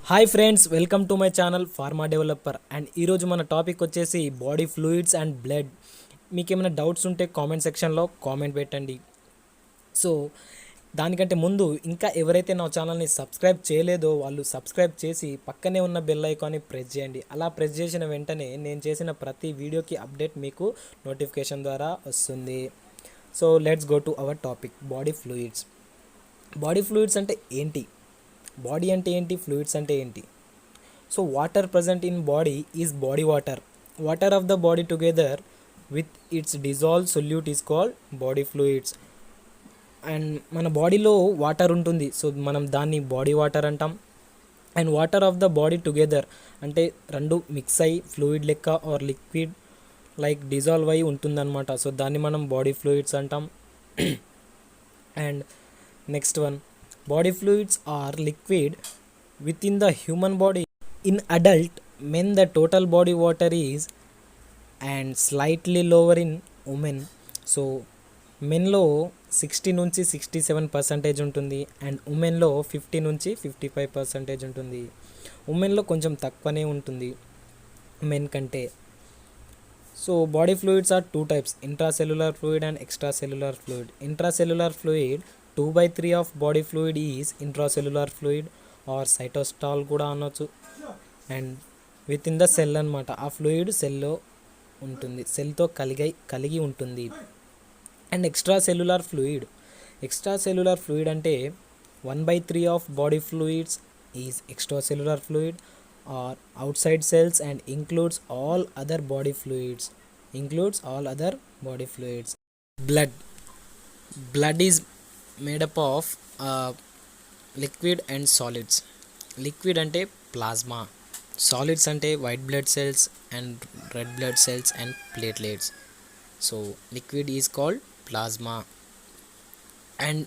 Hi friends, welcome to my channel pharma developer. And ఈరోజు మన topic వచ్చేసి body fluids and blood. మీకు ఏమైనా డౌట్స్ ఉంటే కామెంట్ సెక్షన్లో కామెంట్ పెట్టండి. సో దానికంటే ముందు ఇంకా ఎవరైతే నా ఛానల్ని సబ్స్క్రైబ్ చేయలేదో వాళ్ళు సబ్స్క్రైబ్ చేసి పక్కనే ఉన్న బెల్ ఐకాన్ని ప్రెస్ చేయండి. అలా ప్రెస్ చేసిన వెంటనే నేను చేసిన ప్రతి వీడియోకి అప్డేట్ మీకు నోటిఫికేషన్ ద్వారా వస్తుంది. So let's go to our topic, body fluids. Body fluids అంటే ఏంటి, బాడీ అంటే ఏంటి, ఫ్లూయిడ్స్ అంటే ఏంటి? So water present in body is body water. Water of the body together with its dissolve solute is called body fluids. And మన బాడీలో water ఉంటుంది, so మనం దాన్ని బాడీ వాటర్ అంటాం. And water of the body together అంటే రెండు mix అయ్యి fluid లెక్క ఆర్ లిక్విడ్ లైక్ డిజాల్వ్ అయ్యి ఉంటుందన్నమాట. సో దాన్ని మనం బాడీ ఫ్లూయిడ్స్ అంటాం. And next one, body fluids are liquid within the human body. In adult men the total body water is and slightly lower in women. So మెన్లో 60 నుంచి 67% ఉంటుంది and ఉమెన్లో 50 నుంచి 55% ఉంటుంది. ఉమెన్లో కొంచెం తక్కువనే ఉంటుంది మెన్ కంటే. So body fluids are two types, intracellular fluid and extracellular fluid. Intracellular fluid 2/3 of body fluid is intracellular fluid or cytosol కూడా అనొచ్చు. And within the cell అనమాట, ఆ ఫ్లూయిడ్ సెల్లో ఉంటుంది, సెల్తో కలిగి ఉంటుంది. అండ్ ఎక్స్ట్రాసెల్యులర్ ఫ్లూయిడ్ అంటే 1/3 of body fluids is extracellular fluid or outside cells and includes all other body fluids. Blood is made up of liquid and solids. Liquid అంటే plasma, solids అంటే white blood cells and red blood cells and platelets. So liquid is called plasma. And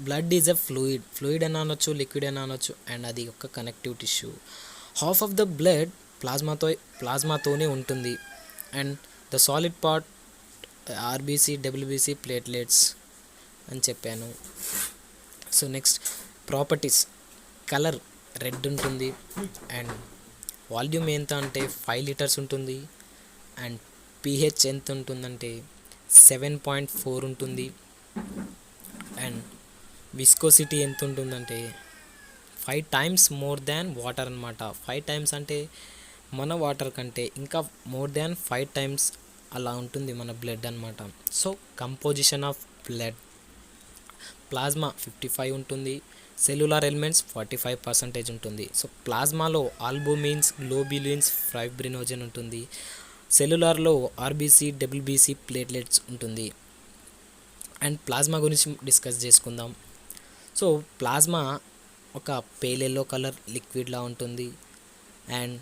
blood is a fluid అని అనొచ్చు, liquid అని అనొచ్చు. And అది ఒక connective tissue. Half of the blood ప్లాస్మాతోనే ఉంటుంది. And the solid part RBC, WBC, platelets అని చెప్పాను. So next properties, colour red ఉంటుంది. అండ్ వాల్యూమ్ ఎంత అంటే 5 లీటర్స్ ఉంటుంది. అండ్ pH ఎంత ఉంటుందంటే 7.4 ఉంటుంది. అండ్ విస్కోసిటీ ఎంత ఉంటుందంటే 5 times మోర్ దాన్ వాటర్ అనమాట. 5 times అంటే మన వాటర్ కంటే ఇంకా మోర్ దాన్ 5 times అలా ఉంటుంది మన బ్లడ్ అనమాట. So composition of blood, plasma 55 ఉంటుంది, సెల్యులార్ ఎలిమెంట్స్ 45% ఉంటుంది. సో ప్లాస్మాలో ఆల్బుమిన్స్, గ్లోబ్యులిన్స్, ఫైబ్రినోజన్ ఉంటుంది. సెల్యులార్లో ఆర్బీసీ, డబ్ల్యూబీసీ, ప్లేట్లెట్స్ ఉంటుంది. అండ్ ప్లాస్మా గురించి డిస్కస్ చేసుకుందాం. సో ప్లాస్మా ఒక పేల్ ఎల్లో కలర్ లిక్విడ్లా ఉంటుంది. అండ్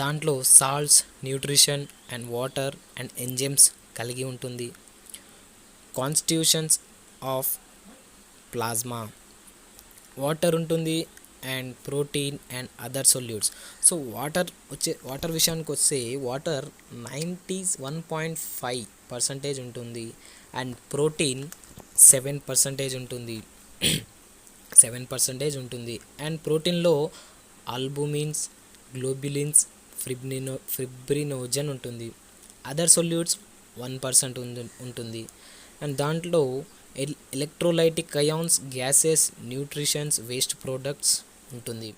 దాంట్లో salts, nutrition and water and enzymes కలిగి ఉంటుంది. కాన్స్టిట్యూషన్స్ ఆఫ్ ప్లాస్మా, వాటర్ ఉంటుంది and protein and other solutes. So water విషయానికి వస్తే వాటర్ 91.5% ఉంటుంది. అండ్ ప్రోటీన్ 7% ఉంటుంది. 7% ఉంటుంది. అండ్ ప్రోటీన్లో ఆల్బుమిన్స్, గ్లోబ్యులిన్స్, ఫిబ్రినోజన్ ఉంటుంది. అదర్ సొల్యూట్స్ 1% ఉంటుంది. అండ్ దాంట్లో electrolytic ions, gases, nutritions, waste products ఉంటుంది.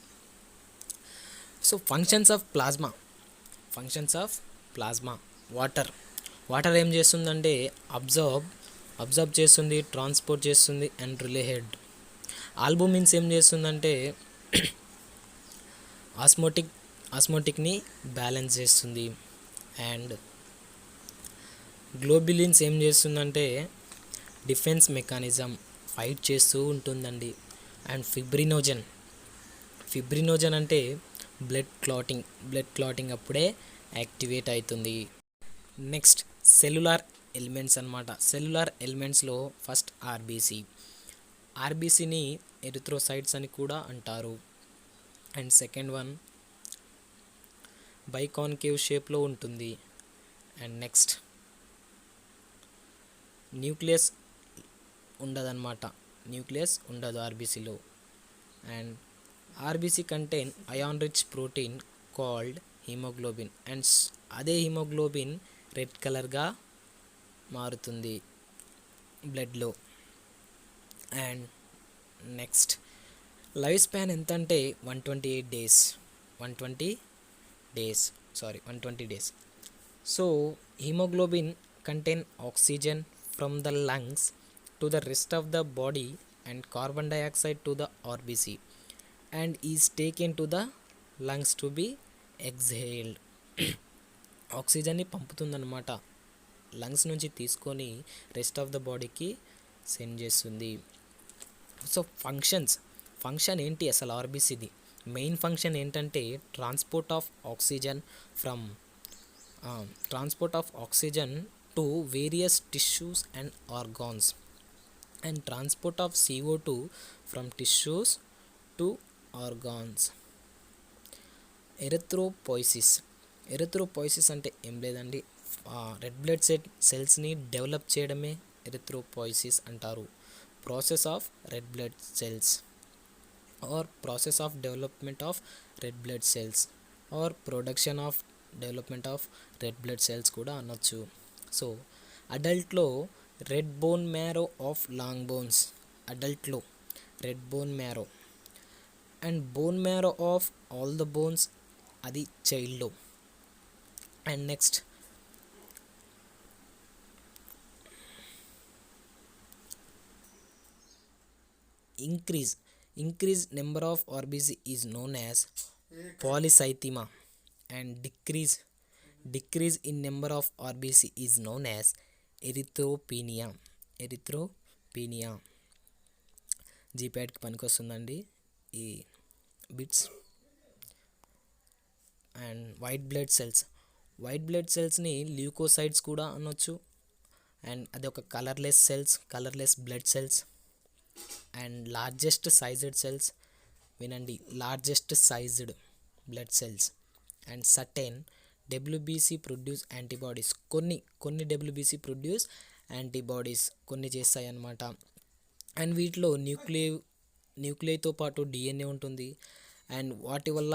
So functions of plasma, water ఏం చేస్తుందంటే అబ్జర్బ్ చేస్తుంది, ట్రాన్స్పోర్ట్ చేస్తుంది అండ్ రిలే హెడ్. ఆల్బుమిన్స్ ఏం చేస్తుందంటే ఆస్మోటిక్ని బ్యాలెన్స్ చేస్తుంది. అండ్ గ్లోబ్యులిన్స్ ఏం చేస్తుందంటే డిఫెన్స్ మెకానిజం, ఫైట్ చేస్తూ ఉంటుందండి. అండ్ ఫిబ్రినోజన్ అంటే బ్లడ్ క్లాటింగ్ అప్పుడే యాక్టివేట్ అవుతుంది. నెక్స్ట్ సెల్యులార్ ఎలిమెంట్స్ అనమాట. సెల్యులార్ ఎలిమెంట్స్లో ఫస్ట్ ఆర్బీసీని ఎరిథ్రోసైట్స్ అని కూడా అంటారు. అండ్ సెకండ్ వన్ బైకాన్కేవ్ షేప్లో ఉంటుంది. అండ్ నెక్స్ట్ న్యూక్లియస్ ఉండదు ఆర్బీసీలో. And RBC contain iron rich protein called haemoglobin and అదే హిమోగ్లోబిన్ రెడ్ కలర్గా మారుతుంది బ్లడ్లో. అండ్ నెక్స్ట్ లైఫ్ స్పాన్ ఎంత అంటే 120 days. So hemoglobin contain oxygen from the lungs to the rest of the body and carbon dioxide to the RBC and is taken to the lungs to be exhaled. ఆక్సిజన్ని పంపుతుందన్నమాట, lungs నుంచి తీసుకొని rest of the బాడీకి send చేస్తుంది. So function ఏంటి అసలు ఆర్బీసీది? Main function ఏంటంటే transport of oxygen to various tissues and organs and transport of CO2 from tissues to organs. Erythropoiesis అంటే ఏం లేదండి, రెడ్ బ్లడ్ సెల్స్ని డెవలప్ చేయడమే ఎరిథ్రోపోయిసిస్ అంటారు. Process of red blood cells or process of development of red blood cells or production of development of red blood cells కూడా అనొచ్చు. So అడల్ట్లో red bone marrow of long bones, అడల్ట్లో red bone marrow and bone marrow of all the bones, అది చైల్డ్లో. And next increase number of RBC is known as polycythemia and decrease in number of RBC is known as erythropenia. జీప్యాడ్కి పనికొస్తుందండి ఈ bits. And white blood సెల్స్ని leukocytes కూడా అనొచ్చు. And అది ఒక colourless blood cells. And largest sized cells, వినండి, largest sized blood cells. And certain WBC produce antibodies, కొన్ని డబ్ల్యూబీసీ ప్రొడ్యూస్ యాంటీబాడీస్ కొన్ని చేస్తాయి అన్నమాట. అండ్ వీటిలో న్యూక్లియైతో పాటు డిఎన్ఏ ఉంటుంది. అండ్ వాటి వల్ల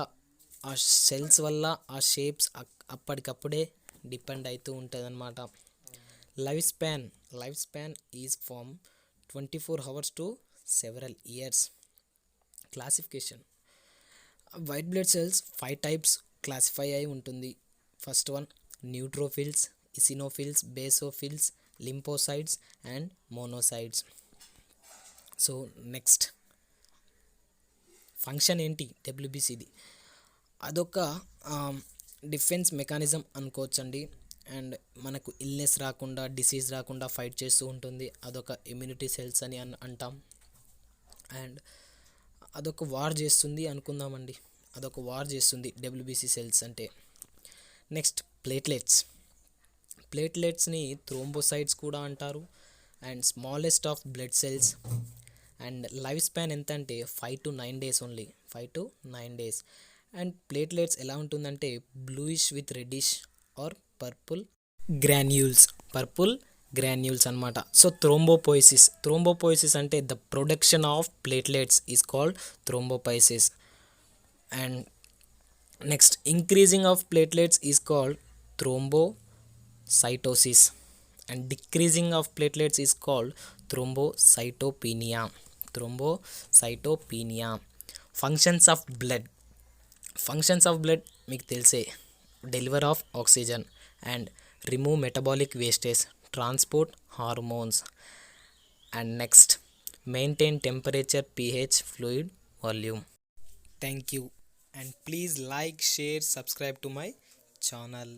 ఆ సెల్స్ వల్ల ఆ షేప్స్ అప్పటికప్పుడే డిపెండ్ అవుతూ ఉంటుంది అన్నమాట. Life span is from 24 hours to several years. Classification, white blood cells 5 types classify అయి ఉంటుంది. First one neutrophils, eosinophils, basophils, lymphocytes and monocytes. So next function ఏంటి డబ్ల్యూబీసీది? అదొక డిఫెన్స్ మెకానిజం అనుకోవచ్చండి. అండ్ మనకు ఇల్నెస్ రాకుండా, డిసీజ్ రాకుండా ఫైట్ చేస్తూ ఉంటుంది. అదొక ఇమ్యూనిటీ సెల్స్ అని అంటాం. అండ్ అదొక వార్ చేస్తుంది అనుకుందామండి, అదొక వార్ చేస్తుంది డబ్ల్యూబీసీ సెల్స్ అంటే. నెక్స్ట్ ప్లేట్లెట్స్ని థ్రోంబోసైట్స్ కూడా అంటారు. And smallest of blood cells. And life span ఎంత అంటే 5 to 9 days only, 5 to 9 days. And platelets ఎలా ఉంటుందంటే bluish with reddish or purple granules అన్నమాట. సో థ్రోంబోపోయిసిస్ అంటే the production of platelets is called thrombopoiesis. And next increasing of platelets is called thrombocytosis and decreasing of platelets is called thrombocytopenia. Functions of blood మీకు తెలిసే, deliver of oxygen and remove metabolic wastage, transport hormones. And next maintain temperature, pH, fluid volume. Thank you and please like, share, subscribe to my channel.